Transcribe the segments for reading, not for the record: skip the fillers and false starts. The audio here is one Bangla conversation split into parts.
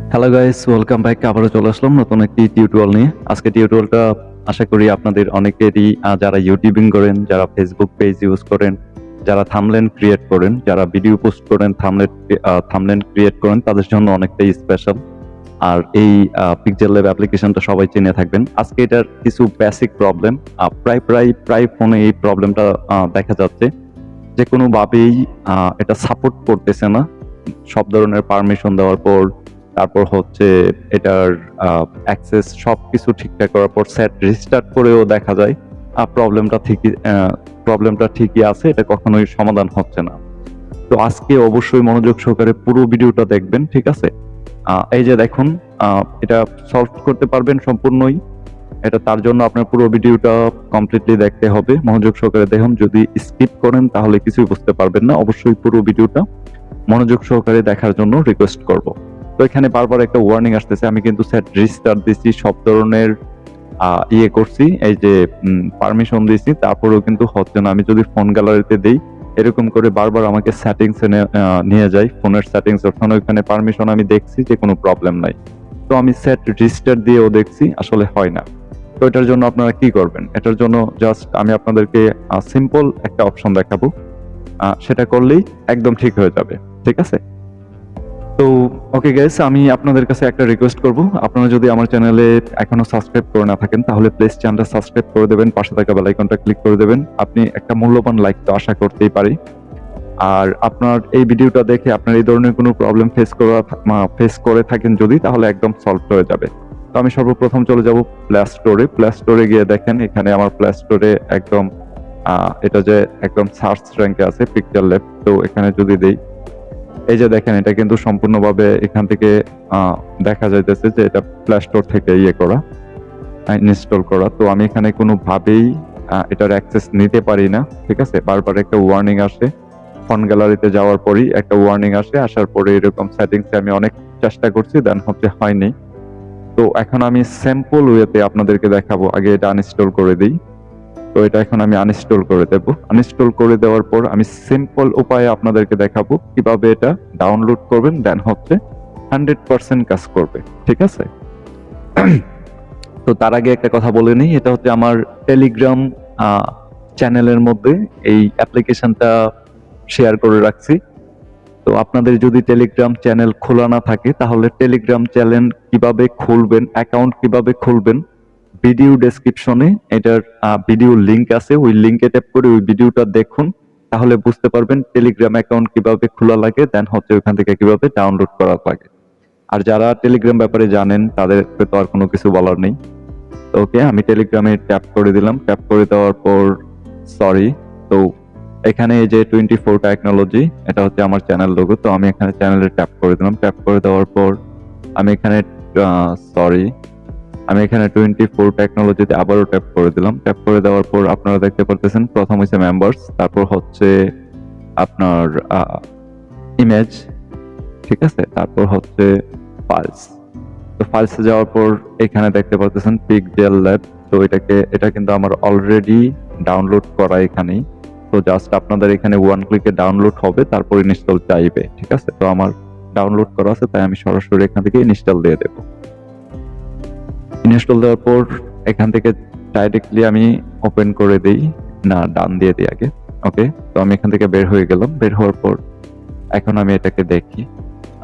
Hello guys, welcome back. আবারও চলে আসলাম নতুন একটি টিউটোরিয়াল নিয়ে। আজকে টিউটোরিয়ালটা আশা করি আপনাদের অনেকেরই যারা ইউটিউবিং করেন, যারা ফেসবুক পেজ ইউজ করেন, যারা থাম্বনেল ক্রিয়েট করেন, যারা ভিডিও পোস্ট করেন, থাম্বনেল ক্রিয়েট করেন, তাদের জন্য অনেকটাই স্পেশাল। আর এই পিক্সেলল্যাব অ্যাপ্লিকেশনটা সবাই চিনে থাকবেন। আজকে এটার কিছু বেসিক প্রবলেম, প্রায় ফোনে এই প্রবলেমটা দেখা যাচ্ছে যে কোনোভাবেই এটা সাপোর্ট করতেছে না। সব ধরনের পারমিশন দেওয়ার পর, তারপর হচ্ছে এটার অ্যাক্সেস সবকিছু ঠিকঠাক করার পর সেট রিস্টার্ট করেও দেখা যায় প্রবলেমটা ঠিকই আছে, এটা কখনোই সমাধান হচ্ছে না। তো আজকে অবশ্যই মনোযোগ সহকারে পুরো ভিডিওটা দেখবেন, ঠিক আছে? এই যে দেখুন, এটা সলভ করতে পারবেন সম্পূর্ণই। এটা তার জন্য আপনার পুরো ভিডিওটা কমপ্লিটলি দেখতে হবে, মনোযোগ সহকারে দেখুন। যদি স্কিপ করেন তাহলে কিছুই বুঝতে পারবেন না। অবশ্যই পুরো ভিডিওটা মনোযোগ সহকারে দেখার জন্য রিকোয়েস্ট করব। তো এখানে বারবার একটা ওয়ার্নিং আসতেছে, আমি কিন্তু সেট রিস্টার্ট দিছি, সব ধরনের করছি, এই যে পারমিশন দিয়েছি, তারপরেও কিন্তু হচ্ছে না। আমি যদি ফোন গ্যালারিতে দেই, এরকম করে বারবার আমাকে সেটিংসে নিয়ে যায়, ফোনের সেটিংস অপশন, ওইখানে পারমিশন আমি দেখছি যে কোনো প্রবলেম নাই। তো আমি সেট রিস্টার্ট দিয়েও দেখছি, আসলে হয় না। তো এটার জন্য আপনারা কি করবেন? এটার জন্য জাস্ট আমি আপনাদেরকে সিম্পল একটা অপশন দেখাবো, সেটা করলেই একদম ঠিক হয়ে যাবে, ঠিক আছে? তো ওকে গাইস, আমি আপনাদের কাছে একটা রিকোয়েস্ট করব, আপনারা যদি আমার চ্যানেলে এখনো সাবস্ক্রাইব করে না থাকেন তাহলে প্লিজ চ্যানেলটা সাবস্ক্রাইব করে দেবেন, পাশে থাকা বেল আইকনটা ক্লিক করে দেবেন। আপনি একটা মূল্যবান লাইক তো আশা করতেই পারি। আর আপনার এই ভিডিওটা দেখে আপনার এই ধরনের কোনো প্রবলেম ফেস করে থাকেন যদি, তাহলে একদম সলভ হয়ে যাবে। তো আমি সর্বপ্রথম চলে যাব প্লে স্টোরে গিয়ে দেখেন, এখানে আমার প্লে স্টোরে একদম এটা যে একদম সার্চ র্যাঙ্কে আছে পিক্সেলল্যাব। তো এখানে যদি দেই, এই যে দেখেন, এটা কিন্তু সম্পূর্ণভাবে এখান থেকে দেখা যাইতেছে যে এটা প্লে স্টোর থেকে ইনস্টল করা। তো আমি এখানে কোনোভাবেই এটার অ্যাক্সেস নিতে পারি না, ঠিক আছে? বারবার একটা ওয়ার্নিং আসে, ফোন গ্যালারিতে যাওয়ার পরই একটা ওয়ার্নিং আসে, আসার পরে এরকম সেটিংসে আমি অনেক চেষ্টা করছি, দেন হচ্ছে হয়নি। তো এখন আমি সিম্পল ওয়েতে আপনাদেরকে দেখাবো। আগে এটা আনইনস্টল করে দিই। তো এটা এখন আমি আনইনস্টল করে দেব। আনইনস্টল করে দেওয়ার পর আমি সিম্পল উপায়ে আপনাদেরকে দেখাবো কিভাবে এটা ডাউনলোড করবেন, দেন হচ্ছে 100% কাজ করবে, ঠিক আছে? তো তার আগে একটা কথা বলে নিই, এটা হচ্ছে আমার টেলিগ্রাম চ্যানেলের মধ্যে এই অ্যাপ্লিকেশনটা শেয়ার করে রাখছি। তো আপনাদের যদি টেলিগ্রাম চ্যানেল খোলা না থাকে তাহলে টেলিগ্রাম চ্যানেল কিভাবে খুলবেন, অ্যাকাউন্ট কিভাবে খুলবেন, ভিডিও ডেসক্রিপশনে এটার ভিডিও লিংক আছে, ওই লিংকে ট্যাপ করে ওই ভিডিওটা দেখুন, তাহলে বুঝতে পারবেন টেলিগ্রাম অ্যাকাউন্ট কিভাবে খোলা লাগে, দেন হচ্ছে ওখান থেকে কিভাবে ডাউনলোড করা লাগে। আর যারা টেলিগ্রাম ব্যাপারে জানেন তাদেরকে তো আর কোনো কিছু বলার নেই। তো ওকে, আমি টেলিগ্রামে ট্যাপ করে দিলাম। ট্যাপ করে দেওয়ার পর সরি, তো এখানে এই যে 24 টেকনোলজি, এটা হচ্ছে আমার চ্যানেল লোগো। তো আমি এখানে চ্যানেলে ট্যাপ করে দিলাম। ট্যাপ করে দেওয়ার পর আমি এখানে সরি আমি এখানে 24 টেকনোলজিতে আবারও ট্যাপ করে দিলাম। ট্যাপ করে দেওয়ার পর আপনারা দেখতে পারতেছেন, প্রথম হচ্ছে মেম্বার্স, তারপর হচ্ছে আপনার ইমেজ, ঠিক আছে? তারপর হচ্ছে ফাইলস। তো ফাইলসে যাওয়ার পর এখানে দেখতে পাচ্ছেন পিক্সেলল্যাব। তো এটা কিন্তু আমার অলরেডি ডাউনলোড করা এখানেই। তো জাস্ট আপনাদের এখানে ওয়ান ক্লিকে ডাউনলোড হবে, তারপর ইনস্টল চাইবে, ঠিক আছে? তো আমার ডাউনলোড করা আছে, তাই আমি সরাসরি এখান থেকে ইনস্টল দিয়ে দেব। ইনস্টল দেওয়ার পর এখান থেকে ডাইরেক্টলি আমি ওপেন করে দেই, না ডান দিয়ে দিই আগে। ওকে, তো আমি এখান থেকে বের হয়ে গেলাম। বের হওয়ার পর এখন আমি এটাকে দেখি।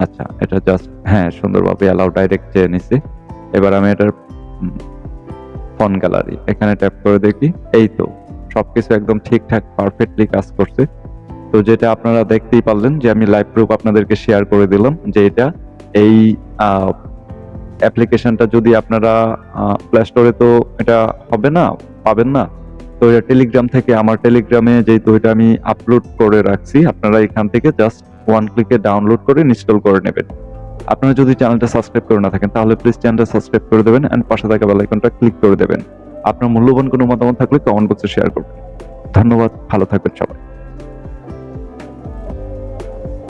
আচ্ছা, এটা জাস্ট হ্যাঁ সুন্দরভাবে অ্যালাউ ডাইরেক্ট চেয়ে নিছে। এবার আমি এটার ফোন গ্যালারি এখানে ট্যাপ করে দেখি, এই তো সবকিছু একদম ঠিকঠাক পারফেক্টলি কাজ করছে। তো যেটা আপনারা দেখতেই পারলেন যে আমি লাইভ প্রুফ আপনাদেরকে শেয়ার করে দিলাম যে এটা এই অ্যাপ্লিকেশনটা যদি আপনারা প্লে স্টোরে, তো এটা হবে না, পাবেন না। তো এটা টেলিগ্রাম থেকে, আমার টেলিগ্রামে যেহেতু এটা আমি আপলোড করে রাখছি, আপনারা এখান থেকে জাস্ট ওয়ান ক্লিকে ডাউনলোড করে ইনস্টল করে নেবেন। আপনারা যদি চ্যানেলটা সাবস্ক্রাইব করে না থাকেন তাহলে প্লিজ চ্যানেলটা সাবস্ক্রাইব করে দেবেন এন্ড পাশে থাকা বেল আইকনটা ক্লিক করে দেবেন। আপনার মূল্যবান কোনো মতামত থাকলে কমেন্ট বক্সে শেয়ার করবেন। ধন্যবাদ, ভালো থাকবেন সবাই।